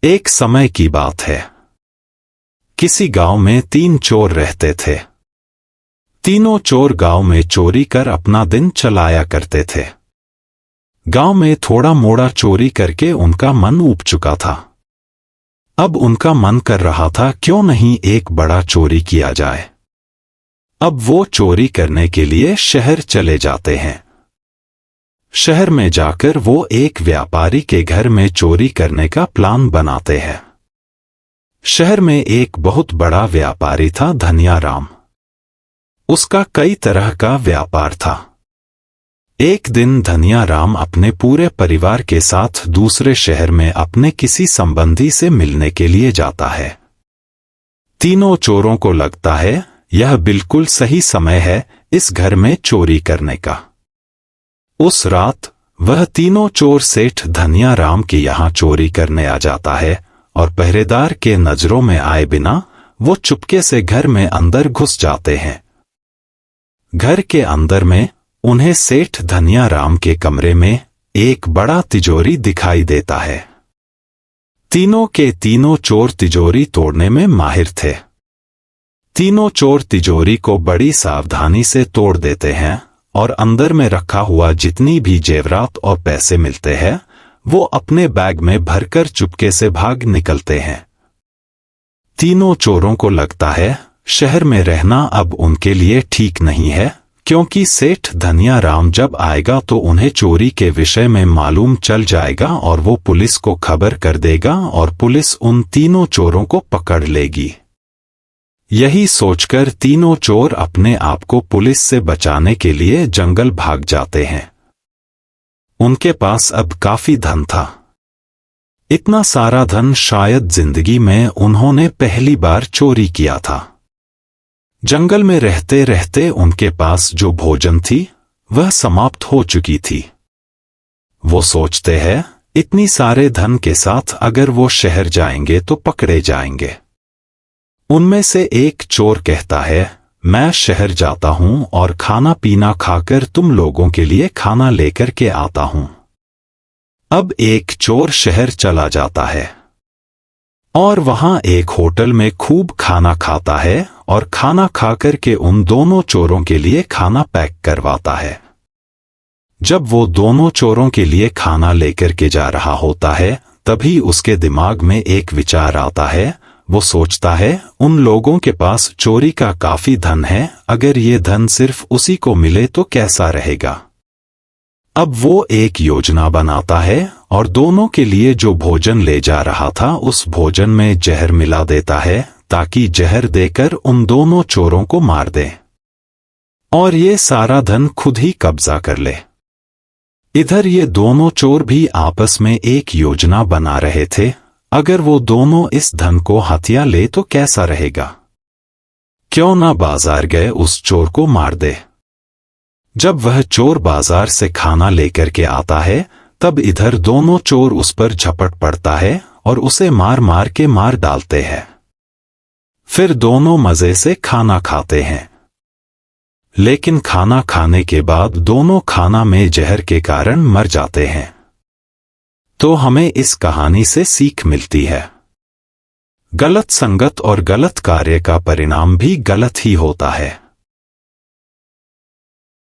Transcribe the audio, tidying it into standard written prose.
एक समय की बात है। किसी गांव में 3 चोर रहते थे। तीनों चोर गांव में चोरी कर अपना दिन चलाया करते थे। गांव में थोड़ा मोड़ा चोरी करके उनका मन ऊब चुका था। अब उनका मन कर रहा था क्यों नहीं एक बड़ा चोरी किया जाए। अब वो चोरी करने के लिए शहर चले जाते हैं। शहर में जाकर वो एक व्यापारी के घर में चोरी करने का प्लान बनाते हैं। शहर में एक बहुत बड़ा व्यापारी था, धनियाराम। उसका कई तरह का व्यापार था। एक दिन धनियाराम अपने पूरे परिवार के साथ दूसरे शहर में अपने किसी संबंधी से मिलने के लिए जाता है। तीनों चोरों को लगता है यह बिल्कुल सही समय है इस घर में चोरी करने का। उस रात वह तीनों चोर सेठ धनियाराम के यहाँ चोरी करने आ जाता है और पहरेदार के नजरों में आए बिना वो चुपके से घर में अंदर घुस जाते हैं। घर के अंदर में उन्हें सेठ धनियाराम के कमरे में एक बड़ा तिजोरी दिखाई देता है। तीनों के तीनों चोर तिजोरी तोड़ने में माहिर थे। तीनों चोर तिजोरी को बड़ी सावधानी से तोड़ देते हैं और अंदर में रखा हुआ जितनी भी जेवरात और पैसे मिलते हैं वो अपने बैग में भरकर चुपके से भाग निकलते हैं। तीनों चोरों को लगता है शहर में रहना अब उनके लिए ठीक नहीं है, क्योंकि सेठ धनियाराम जब आएगा तो उन्हें चोरी के विषय में मालूम चल जाएगा और वो पुलिस को खबर कर देगा और पुलिस उन तीनों चोरों को पकड़ लेगी। यही सोचकर तीनों चोर अपने आप को पुलिस से बचाने के लिए जंगल भाग जाते हैं। उनके पास अब काफी धन था। इतना सारा धन शायद जिंदगी में उन्होंने पहली बार चोरी किया था। जंगल में रहते रहते उनके पास जो भोजन थी वह समाप्त हो चुकी थी। वो सोचते हैं इतनी सारे धन के साथ अगर वो शहर जाएंगे तो पकड़े जाएंगे। उनमें से एक चोर कहता है, मैं शहर जाता हूं और खाना पीना खाकर तुम लोगों के लिए खाना लेकर के आता हूं। अब एक चोर शहर चला जाता है और वहां एक होटल में खूब खाना खाता है और खाना खाकर के उन दोनों चोरों के लिए खाना पैक करवाता है। जब वो दोनों चोरों के लिए खाना लेकर के जा रहा होता है तभी उसके दिमाग में एक विचार आता है। वो सोचता है उन लोगों के पास चोरी का काफी धन है, अगर ये धन सिर्फ उसी को मिले तो कैसा रहेगा। अब वो एक योजना बनाता है और दोनों के लिए जो भोजन ले जा रहा था उस भोजन में जहर मिला देता है ताकि जहर देकर उन दोनों चोरों को मार दे और ये सारा धन खुद ही कब्जा कर ले। इधर ये दोनों चोर भी आपस में एक योजना बना रहे थे, अगर वो दोनों इस धन को हथिया ले तो कैसा रहेगा। क्यों ना बाजार गए उस चोर को मार दे। जब वह चोर बाजार से खाना लेकर के आता है तब इधर दोनों चोर उस पर झपट पड़ता है और उसे मार मार के मार डालते हैं। फिर दोनों मजे से खाना खाते हैं, लेकिन खाना खाने के बाद दोनों खाना में जहर के कारण मर जाते हैं। तो हमें इस कहानी से सीख मिलती है, गलत संगत और गलत कार्य का परिणाम भी गलत ही होता है।